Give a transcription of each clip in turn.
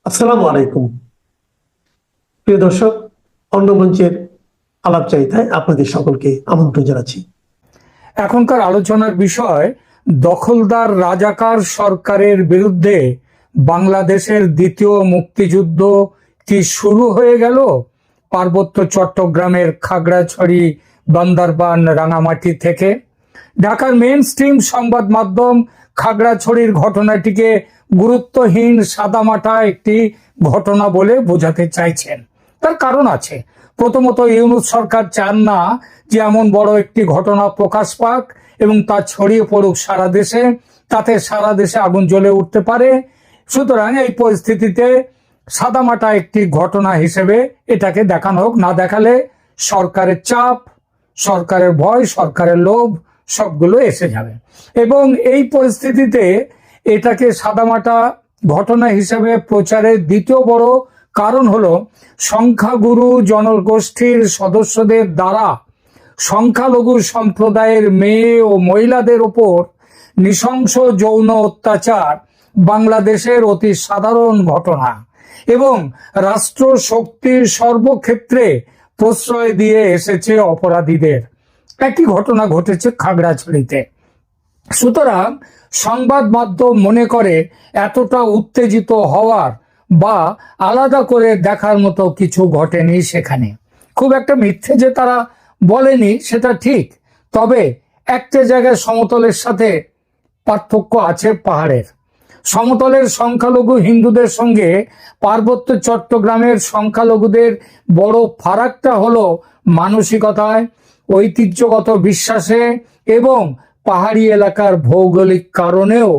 আসসালামু আলাইকুম। প্রিয় দর্শক, অন্যমঞ্চের আলাপচারিতায় আপনাদের সকলকে আমন্ত্রণ জানাচ্ছি। এখনকার আলোচনার বিষয় দখলদার রাজাকার সরকারের বিরুদ্ধে বাংলাদেশের দ্বিতীয় মুক্তিযুদ্ধ কি শুরু হয়ে গেল? পার্বত্য চট্টগ্রামের খাগড়াছড়ি, বান্দরবান, রাঙামাটি থেকে ঢাকার মেইন স্ট্রিম সংবাদ মাধ্যম খাগড়াছড়ির ঘটনাটিকে গুরুত্বহীন সাদামাটা একটি ঘটনা বলে বোঝাতে চাইছেন। তার কারণ আছে। প্রথমত, ইউনূস সরকার চান না যে এমন বড় একটি ঘটনা প্রকাশ পাক এবং তা ছড়িয়ে পড়ুক সারা দেশে, তাতে সারা দেশে আগুন জ্বলে উঠতে পারে। সুতরাং এই পরিস্থিতিতে সাদামাটা একটি ঘটনা হিসেবে এটাকে দেখানো হোক, না দেখালে সরকারের চাপ, সরকারের ভয়, সরকারের লোভ সবগুলো এসে যাবে। এবং এই পরিস্থিতিতে এটাকে সাদামাটা ঘটনা হিসেবে প্রচারের দ্বিতীয় বড় কারণ হলো সংখ্যাগুরু জনগোষ্ঠীর সদস্যদের দ্বারা সংখ্যালঘু সম্প্রদায়ের মেয়ে ও মহিলাদের উপর নৃশংস যৌন অত্যাচার বাংলাদেশের অতি সাধারণ ঘটনা এবং রাষ্ট্র শক্তির সর্বক্ষেত্রে প্রশ্রয় দিয়ে এসেছে অপরাধীদের। একই ঘটনা ঘটেছে খাগড়াছড়িতে। সুতরাং সংবাদ মাধ্যম মনে করে এতটা উত্তেজিত হওয়ার বা আলাদা করে দেখার মতো কিছু ঘটেনি সেখানে। খুব একটা মিথ্যে যে তারা বলেনি সেটা ঠিক, তবে একটা জায়গায় সমতলের সাথে পার্থক্য আছে পাহাড়ের। সমতলের সংখ্যালঘু হিন্দুদের সঙ্গে পার্বত্য চট্টগ্রামের সংখ্যালঘুদের বড় ফারাকটা হলো মানসিকতায়, ঐতিহ্যগত বিশ্বাসে এবং পাহাড়ি এলাকার ভৌগোলিক কারণেও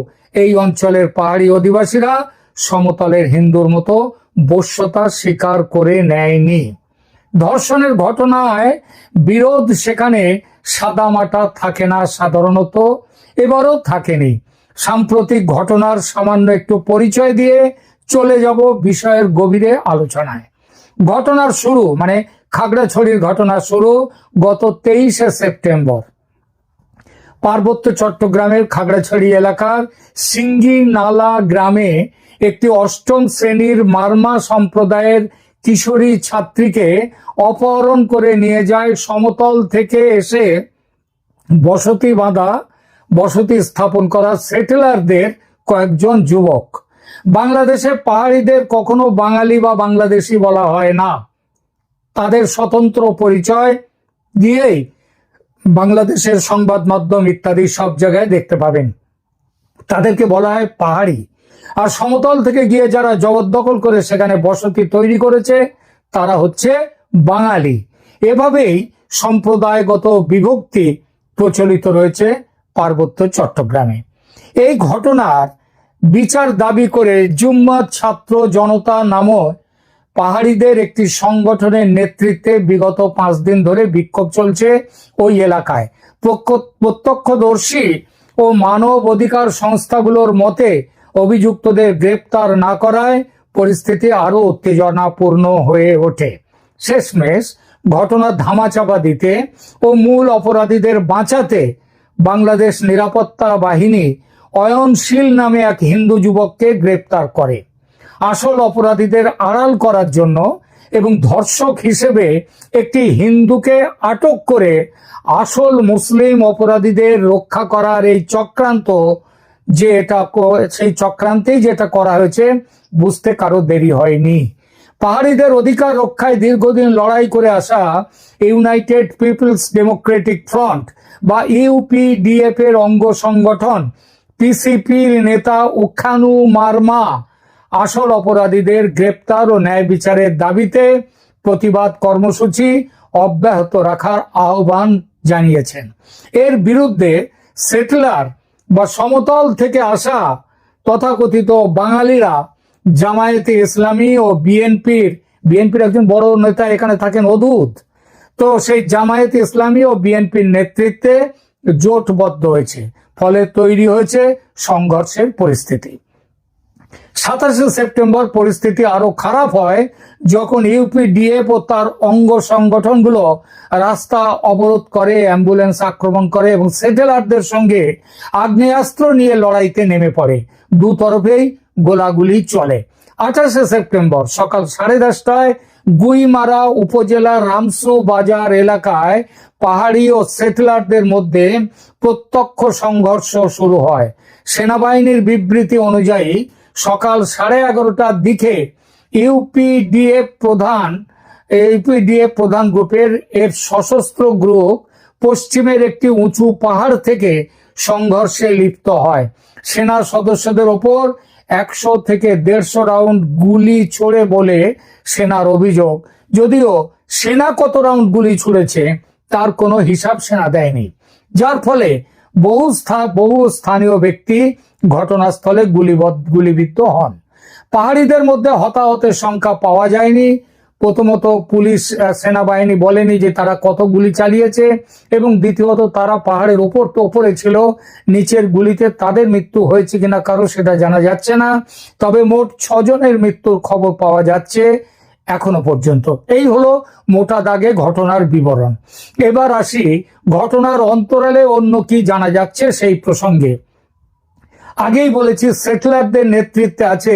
এই অঞ্চলের পাহাড়ি অধিবাসীরা সমতলের হিন্দুর মতো বশ্যতা স্বীকার করে নেয়নি। ধর্ষণের ঘটনায় বিরোধ সেখানে সাদামাটা থাকে না সাধারণত, এবারও থাকেনি। সাম্প্রতিক ঘটনার সামান্য একটু পরিচয় দিয়ে চলে যাব বিষয়ের গভীরে আলোচনায়। ঘটনার শুরু মানে খাগড়াছড়ির ঘটনা শুরু গত 23শে সেপ্টেম্বর। পার্বত্য চট্টগ্রামের খাগড়াছড়ি এলাকার সিঙ্গি নালা গ্রামে একটি অষ্টম শ্রেণীর মারমা সম্প্রদায়ের কিশোরী ছাত্রীকে অপহরণ করে নিয়ে যায় সমতল থেকে এসে বসতি স্থাপন করা সেটেলারদের কয়েকজন যুবক। বাংলাদেশে পাহাড়িদের কখনো বাঙালি বা বাংলাদেশি বলা হয় না, তাদের স্বতন্ত্র পরিচয় দিয়েই বাংলাদেশের সংবাদ মাধ্যম ইত্যাদি সব জায়গায় দেখতে পাবেন। তাদেরকে বলা হয় পাহাড়ি। আর সমতল থেকে গিয়ে যারা জবরদখল করে সেখানে বসতি তৈরি করেছে তারা হচ্ছে বাঙালি। এভাবেই সম্প্রদায়গত বিভক্তি প্রচলিত রয়েছে পার্বত্য চট্টগ্রামে। এই ঘটনার বিচার দাবি করে জুম্মাত ছাত্র জনতা নামক পাহাড়িদের একটি সংগঠনের নেতৃত্বে বিগত 5 দিন ধরে বিক্ষোভ চলছে ওই এলাকায়। প্রত্যক্ষদর্শী ও মানব অধিকার সংস্থাগুলোর মতে অভিযুক্তদের গ্রেপ্তার না করায় পরিস্থিতি আরো উত্তেজনাপূর্ণ হয়ে ওঠে। শেষমেশ ঘটনার ধামাচাপা দিতে ও মূল অপরাধীদের বাঁচাতে বাংলাদেশ নিরাপত্তা বাহিনী অয়নশীল নামে এক হিন্দু যুবককে গ্রেপ্তার করে। আসল অপরাধীদের আড়াল করার জন্য এবং ধর্ষক হিসেবে একটি হিন্দুকে আটক করে আসল মুসলিম অপরাধীদের রক্ষা করার এই চক্রান্ত সেই চক্রান্তেই যেটা করা হয়েছে বুঝতে কারো দেরি হয়নি। পাহাড়িদের অধিকার রক্ষায় দীর্ঘদিন লড়াই করে আসা ইউনাইটেড পিপলস ডেমোক্রেটিক ফ্রন্ট বা ইউপিডিএফ এর অঙ্গ সংগঠন পিসিপির নেতা উখানু মারমা আসল অপরাধীদের গ্রেপ্তার ও ন্যায় বিচারের দাবিতে প্রতিবাদ কর্মসূচি অব্যাহত রাখার আহ্বান জানিয়েছেন। এর বিরুদ্ধে সেটেলার বা সমতল থেকে আসা তথাকথিত বাঙালিরা জামায়াতে ইসলামী ও বিএনপির একজন বড় নেতা এখানে থাকেন অদূত, তো সেই জামায়াতে ইসলামী ও বিএনপির নেতৃত্বে জোটবদ্ধ হয়েছে, ফলে তৈরি হয়েছে সংঘর্ষের পরিস্থিতি। 27শে সেপ্টেম্বর পরিস্থিতি আরো খারাপ হয় যখন ইউপিডিএফ ও তার অঙ্গ সংগঠনগুলো রাস্তা অবরোধ করে, অ্যাম্বুলেন্স আক্রমণ করে এবং সেটেলারদের সঙ্গে আগ্নেয়াস্ত্র নিয়ে লড়াইতে নেমে পড়ে। দুতরফেই গোলাগুলি চলে। 28 সেপ্টেম্বর সকাল 10:30টায় গুইমারা উপজেলার রামসু বাজার এলাকায় পাহাড়ি ও সেটেলারদের মধ্যে প্রত্যক্ষ সংঘর্ষ শুরু হয়। সেনাবাহিনীর বিবৃতি অনুযায়ী সকাল 11:30টার দিকে ইউপিডিএফ প্রধান গ্রুপের সশস্ত্র গ্রুপ পশ্চিমের একটি উঁচু পাহাড় থেকে সংঘর্ষে লিপ্ত হয়। সেনা সদস্যদের ওপর 100 থেকে 150 রাউন্ড গুলি ছোড়ে বলে সেনার অভিযোগ। যদিও সেনা কত রাউন্ড গুলি ছুড়েছে তার কোনো হিসাব সেনা দেয়নি, যার ফলে বহু স্থানীয় ব্যক্তি ঘটনাস্থলে গুলিবিদ্ধ হন। পাহাড়িদের মধ্যে হতাহতের সংখ্যা পাওয়া যায়নি। প্রথমত পুলিশ সেনাবাহিনী বলেনি যে তারা কত গুলি চালিয়েছে, এবং দ্বিতীয়ত তারা পাহাড়ের ওপরে ছিল, নিচের গুলিতে তাদের মৃত্যু হয়েছে কিনা কারো সেটা জানা যাচ্ছে না। তবে মোট 6 জনের মৃত্যুর খবর পাওয়া যাচ্ছে এখনো পর্যন্ত। এই হলো মোটা দাগে ঘটনার বিবরণ। এবার আসি ঘটনার অন্তরালে অন্য কি জানা যাচ্ছে সেই প্রসঙ্গে। আগেই বলেছি, সেটেলারদের নেতৃত্বে আছে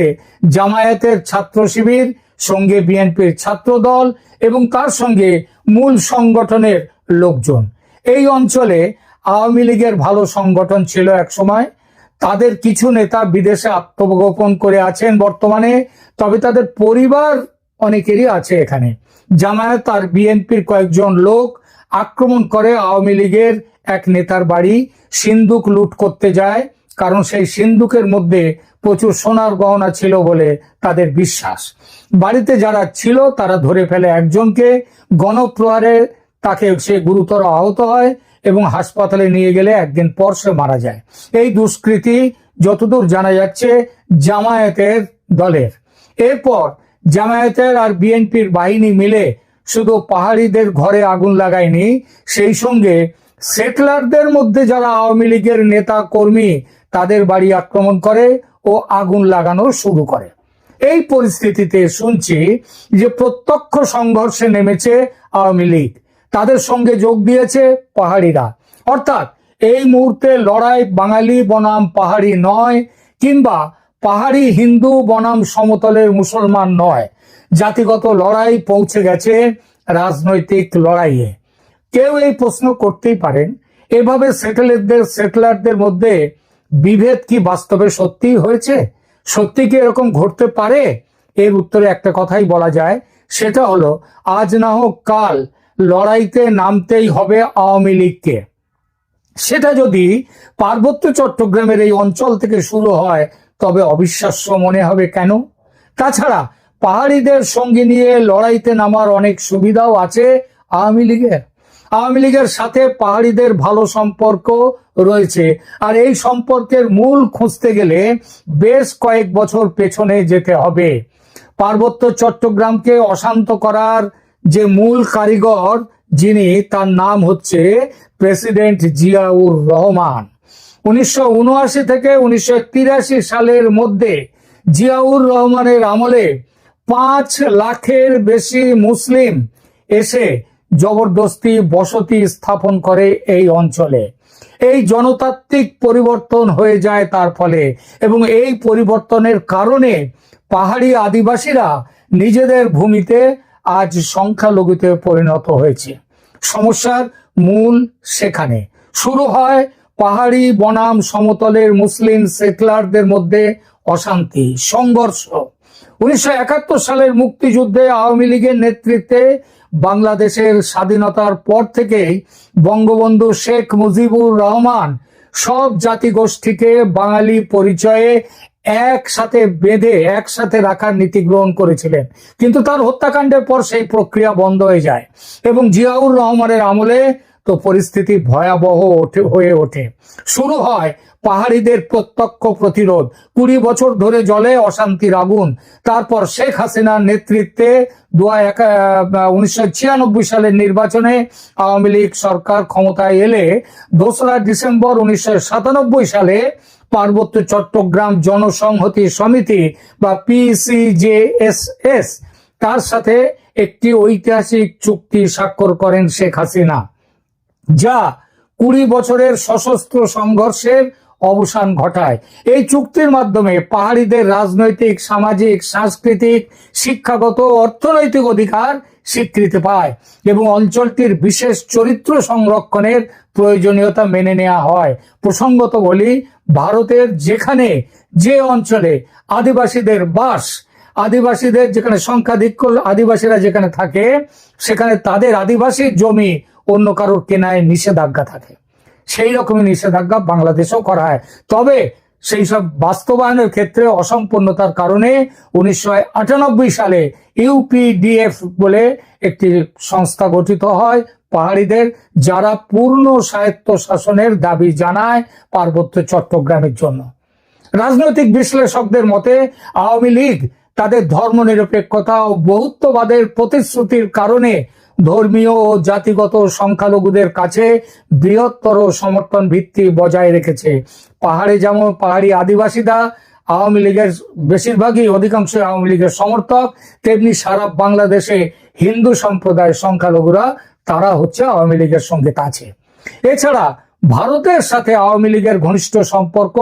জামায়াতের ছাত্র শিবির, সঙ্গে বিএনপির ছাত্র দল এবং তার সঙ্গে মূল সংগঠনের লোকজন। এই অঞ্চলে আওয়ামী লীগের ভালো সংগঠন ছিল এক সময়। তাদের কিছু নেতা বিদেশে আত্মগোপন করে আছেন বর্তমানে, তবে তাদের পরিবার অনেকেরই আছে এখানে। জামায়াত আর বিএনপির কয়েকজন লোক আক্রমণ করে আওয়ামী লীগের এক নেতার বাড়ি, সিন্দুক লুট করতে যায়, কারণ সেই সিন্দুকের মধ্যে প্রচুর সোনার গহনা ছিল বলে তাদের বিশ্বাস। বাড়িতে যারা ছিল তারা ধরে ফেলে একজনকে, গণপ্রহারে তাকে সে গুরুতর আহত হয় এবং হাসপাতালে নিয়ে গেলে একদিন পর সে মারা যায়। এই দুষ্কৃতি যতদূর জানা যাচ্ছে জামায়াতের দলের। এরপর জামায়াতের আর বিএনপির বাহিনী মিলে শুধু পাহাড়িদের ঘরে আগুন লাগায়নি, সেই সঙ্গে সেটেলারদের মধ্যে যারা আওয়ামী লীগের নেতা কর্মী তাদের বাড়ি আক্রমণ করে ও আগুন লাগানো শুরু করে। এই পরিস্থিতিতে শুনছি যে প্রত্যক্ষ সংঘর্ষে নেমেছে আওয়ামী লীগ, তাদের সঙ্গে যোগ দিয়েছে পাহাড়িরা। অর্থাৎ এই মুহূর্তে লড়াই বাঙালি বনাম পাহাড়ি নয়, কিংবা পাহাড়ি হিন্দু বনাম সমতলের মুসলমান নয়, জাতিগত লড়াই পৌঁছে গেছে রাজনৈতিক লড়াইয়ে। কেউ এই প্রশ্ন করতেই পারেন, এভাবে সেটেলারদের মধ্যে বিভেদ কি বাস্তবে সত্যিই হয়েছে? সত্যি কি এরকম ঘটতে পারে? এর উত্তরে একটা কথাই বলা যায়, সেটা হলো আজ না হোক কাল লড়াইতে নামতেই হবে আওয়ামী লীগকে। সেটা যদি পার্বত্য চট্টগ্রামের এই অঞ্চল থেকে শুরু হয় তবে অবিশ্বাস্য মনে হবে কেন? তাছাড়া পাহাড়িদের সঙ্গে নিয়ে লড়াইতে নামার অনেক সুবিধাও আছে আওয়ামী লীগের। আওয়ামী লীগের সাথে পাহাড়িদের ভালো সম্পর্ক রয়েছে, আর এই সম্পর্কের মূল খুঁজতে গেলে বেশ কয়েক বছর পেছনে যেতে হবে। পার্বত্য চট্টগ্রামকে অশান্ত করার যে মূল কারিগর যিনি, তার নাম হচ্ছে প্রেসিডেন্ট জিয়াউর রহমান। 1979 থেকে 1983 সালের মধ্যে জিয়াউর রহমানের আমলে 5 লাখের বেশি মুসলিম এসে জবরদস্তি বসতি স্থাপন করে এই অঞ্চলে। এই জনতান্ত্রিক পরিবর্তন হয়ে যায় তার ফলে, এবং এই পরিবর্তনের কারণে পাহাড়ি আদিবাসীরা নিজেদের ভূমিতে আজ সংখ্যালঘুতে পরিণত হয়েছে। সমস্যার মূল সেখানে শুরু হয় পাহাড়ি বনাম সমতলের মুসলিম সেটলারদের মধ্যে অশান্তি, সংঘর্ষ। 1971 সালের মুক্তিযুদ্ধে আওয়ামী লীগের নেতৃত্বে বাংলাদেশের স্বাধীনতার পর থেকেই বঙ্গবন্ধু শেখ মুজিবুর রহমান সব জাতিগোষ্ঠীকে বাঙালি পরিচয়ে একসাথে বেঁধে একসাথে রাখার নীতি গ্রহণ করেছিলেন, কিন্তু তার হত্যাকাণ্ডের পর সেই প্রক্রিয়া বন্ধ হয়ে যায় এবং জিয়াউর রহমানের আমলে তো পরিস্থিতি ভয়াবহ হয়ে ওঠে। শুরু হয় পাহাড়িদের প্রত্যক্ষ প্রতিরোধ। 20 বছর ধরে জ্বলে অশান্তির আগুন। তারপর শেখ হাসিনার নেতৃত্বে 1996 সালের নির্বাচনে আওয়ামী লীগ সরকার ক্ষমতায় এলে 2রা ডিসেম্বর 1997 সালে পার্বত্য চট্টগ্রাম জনসংহতি সমিতি বা PCJSS তার সাথে একটি ঐতিহাসিক চুক্তি স্বাক্ষর করেন শেখ হাসিনা, যা 20 বছরের সশস্ত্র সংঘর্ষের অবসান ঘটায়। এই চুক্তির মাধ্যমে পাহাড়িদের রাজনৈতিক, সামাজিক, সাংস্কৃতিক, শিক্ষাগত, অর্থনৈতিক অধিকার স্বীকৃতি পায় এবং অঞ্চলটির বিশেষ চরিত্র সংরক্ষণের প্রয়োজনীয়তা মেনে নেওয়া হয়। প্রসঙ্গত বলি, ভারতের যেখানে যে অঞ্চলে আদিবাসীদের বাস, আদিবাসীদের যেখানে সংখ্যাধিক্য আদিবাসীরা যেখানে থাকে, সেখানে তাদের আদিবাসী জমি অন্য কারোর কেনায় নিষেধাজ্ঞা থাকে। সেই রকমই নিষেধাজ্ঞা বাংলাদেশেও করা হয়। তবে সেই সব বাস্তবায়নের ক্ষেত্রে অসম্পূর্ণতার কারণে 1998 সালে ইউপিডিএফ বলে একটি সংস্থা গঠিত হয় পাহাড়িদের, যারা পূর্ণ স্বায়ত্ত শাসনের দাবি জানায় পার্বত্য চট্টগ্রামের জন্য। রাজনৈতিক বিশ্লেষকদের মতে আওয়ামী লীগ তাদের ধর্মনিরপেক্ষতা ও বহুত্ববাদের প্রতিশ্রুতির কারণে ধর্মীয় ও জাতিগত সংখ্যালঘুদের কাছে বৃহত্তর সমর্থন ভিত্তি বজায় রেখেছে। পাহাড়ে যেমন পাহাড়ি আদিবাসীরা আওয়ামী লীগের বেশিরভাগই অধিকাংশ আওয়ামী লীগের সমর্থক, তেমনি সারা বাংলাদেশে হিন্দু সম্প্রদায়ের সংখ্যালঘুরা তারা হচ্ছে আওয়ামী লীগের সঙ্গে আছে। এছাড়া ভারতের সাথে আওয়ামী লীগের ঘনিষ্ঠ সম্পর্ক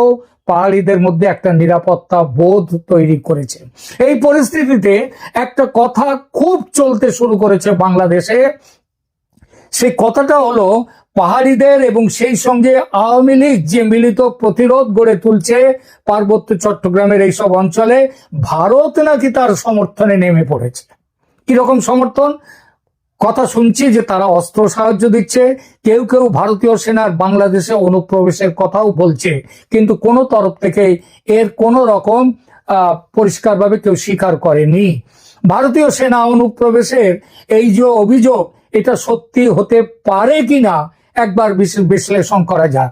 পাহাড়িদের মধ্যে একটা নিরাপত্তা বোধ তৈরি করেছে। এই পরিস্থিতিতে একটা কথা খুব চলতে শুরু করেছে বাংলাদেশে। সেই কথাটা হলো, পাহাড়িদের এবং সেই সঙ্গে আওয়ামী লীগ যে মিলিত প্রতিরোধ গড়ে তুলছে পার্বত্য চট্টগ্রামের এইসব অঞ্চলে, ভারত নাকি তার সমর্থনে নেমে পড়েছে। কিরকম সমর্থন? কথা শুনছি যে তারা অস্ত্র সাহায্য দিচ্ছে, কেউ কেউ ভারতীয় সেনার বাংলাদেশে অনুপ্রবেশের কথাও বলছে, কিন্তু কোনো তরফ থেকে এর কোনো রকম পরিষ্কারভাবে কেউ স্বীকার করেনি। ভারতীয় সেনা অনুপ্রবেশের এই যে অভিযোগ, এটা সত্যি হতে পারে কিনা একবার বিশ্লেষণ করা যাক।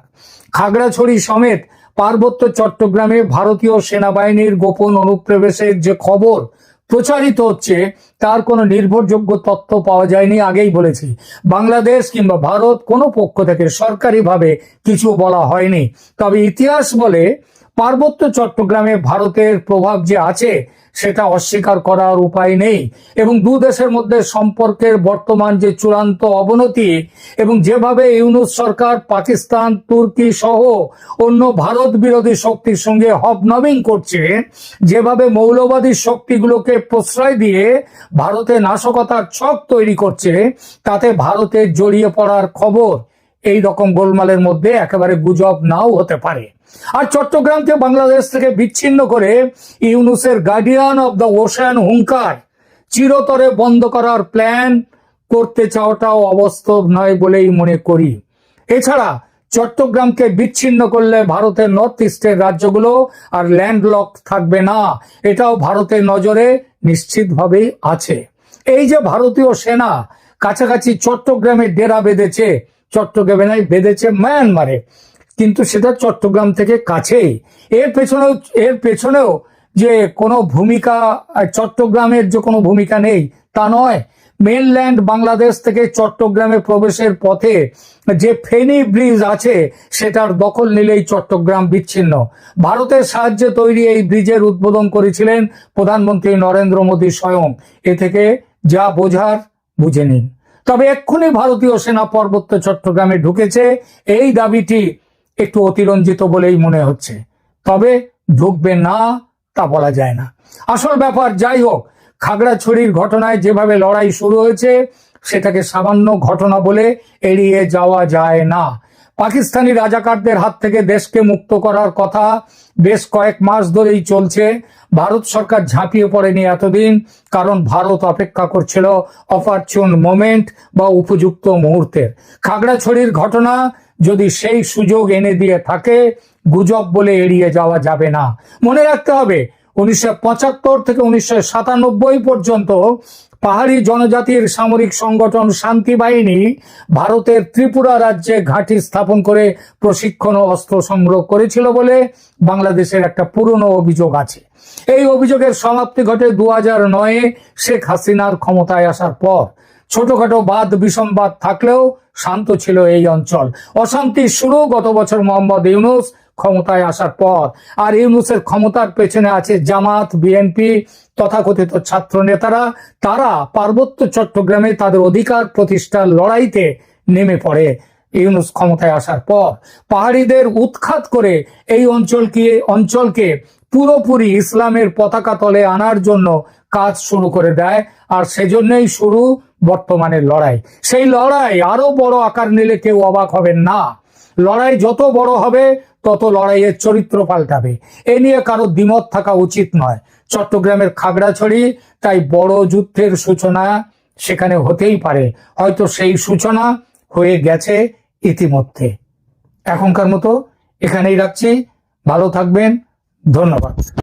খাগড়াছড়ি সমেত পার্বত্য চট্টগ্রামে ভারতীয় সেনাবাহিনীর গোপন অনুপ্রবেশের যে খবর প্রচারিত হচ্ছে, তার কোনো নির্ভরযোগ্য তথ্য পাওয়া যায়নি। আগেই বলেছি, বাংলাদেশ কিংবা ভারত কোনো পক্ষ থেকে সরকারিভাবে কিছু বলা হয়নি। তবে ইতিহাস বলে পার্বত্য চট্টগ্রামে ভারতের প্রভাব যে আছে সেটা অস্বীকার করার উপায় নেই, এবং দু দেশের মধ্যে সম্পর্কের বর্তমান যে চূড়ান্ত অবনতি এবং যেভাবে ইউনূস সরকার পাকিস্তান, তুর্কি সহ অন্য ভারত বিরোধী শক্তির সঙ্গে হবনবিং করছে, যেভাবে মৌলবাদী শক্তিগুলোকে প্রশ্রয় দিয়ে ভারতে নাশকতার ছক তৈরি করছে, তাতে ভারতের জড়িয়ে পড়ার খবর এই রকম গোলমালের মধ্যে একেবারে গুজব নাও হতে পারে। আর চট্টগ্রামকে বাংলাদেশ থেকে বিচ্ছিন্ন করে ইউনূসের গার্ডিয়ান অব দ্য ওশান হুঙ্কার চিরতরে বন্ধ করার প্ল্যান করতে চাওয়াটাও অবাস্তব নয় বলেই মনে করি। এছাড়া চট্টগ্রামকে বিচ্ছিন্ন করলে ভারতের নর্থ ইস্টের রাজ্যগুলো আর ল্যান্ডলক থাকবে না, এটাও ভারতের নজরে নিশ্চিতভাবেই আছে। এই যে ভারতীয় সেনা কাছাকাছি চট্টগ্রামে ডেরা বেঁধেছে, চট্টগ্রামে বেঁধেছে মায়ানমারে, কিন্তু সেটা চট্টগ্রাম থেকে কাছেই। এর পেছনেও যে কোনো ভূমিকা, চট্টগ্রামের যে কোনো ভূমিকা নেই তা নয়। মেনল্যান্ড বাংলাদেশ থেকে চট্টগ্রামে প্রবেশের পথে যে ফেনী ব্রিজ আছে, সেটার দখল নিলেই চট্টগ্রাম বিচ্ছিন্ন। ভারতের সাহায্যে তৈরি এই ব্রিজের উদ্বোধন করেছিলেন প্রধানমন্ত্রী নরেন্দ্র মোদী স্বয়ং। এ থেকে যা বোঝার বুঝে নিন। তবে এক্ষুনি ভারতীয় সেনা পার্বত্য চট্টগ্রামে ঢুকেছে, এই দাবিটি একটু অতিরঞ্জিত বলেই মনে হচ্ছে। তবে ঢুকবে না তা বলা যায় না। আসল ব্যাপার যাই হোক, খাগড়াছড়ির ঘটনায় যেভাবে লড়াই শুরু হয়েছে, সেটাকে সামান্য ঘটনা বলে এড়িয়ে যাওয়া যায় না। পাকিস্তানি রাজাকারদের হাত থেকে দেশকে মুক্ত করার কথা বেশ কয়েক মাস ধরেই চলছে। ভারত সরকার ঝাঁপিয়ে পড়েনি এতদিন, কারণ ভারত অপেক্ষা করছিল অপরচুন মোমেন্ট বা উপযুক্ত মুহূর্তের। খাগড়াছড়ির ঘটনা যদি সেই সুযোগ এনে দিয়ে থাকে, গুজব বলে এড়িয়ে যাওয়া যাবে না। মনে রাখতে হবে, 1975 থেকে 1997 পর্যন্ত পাহাড়ি জনজাতির সামরিক সংগঠন শান্তি বাহিনী ভারতের ত্রিপুরা রাজ্যে ঘাঁটি স্থাপন করে প্রশিক্ষণ ও অস্ত্র সংগ্রহ করেছিল বলে বাংলাদেশের একটা পুরনো অভিযোগ আছে। এই অভিযোগের সমাপ্তি ঘটে 2009-এ শেখ হাসিনার ক্ষমতায় আসার পর। ছোটখাটো বাদ বিসম্বাদ থাকলেও শান্ত ছিল এই অঞ্চল। অশান্তির শুরু গত বছর মোহাম্মদ ইউনূস ক্ষমতায় আসার পর। আর ইউনূসের ক্ষমতার পেছনে আছে জামাত, বিএনপি, তথাকথিত ছাত্র নেতারা। তারা পার্বত্য চট্টগ্রামে তাদের অধিকার প্রতিষ্ঠার লড়াইতে নেমে পড়ে। ইউনূস ক্ষমতায় আসার পর পাহাড়িদের উৎখাত করে এই অঞ্চলকে পুরোপুরি ইসলামের পতাকা তলে আনার জন্য কাজ শুরু করে দেয়। আর সেজন্যই শুরু বর্তমানের লড়াই। সেই লড়াই আরো বড় আকার নিলে কেউ অবাক হবেন না। লড়াই যত বড় হবে তত লড়াইয়ের চরিত্র পাল্টাবে। এ নিয়ে কারো দ্বিমত থাকা উচিত নয়। চট্টগ্রামের খাগড়াছড়ি তাই বড় যুদ্ধের সূচনা সেখানে হতেই পারে, হয়তো সেই সূচনা হয়ে গেছে ইতিমধ্যে। এখনকার মতো এখানেই রাখছি। ভালো থাকবেন, ধন্যবাদ।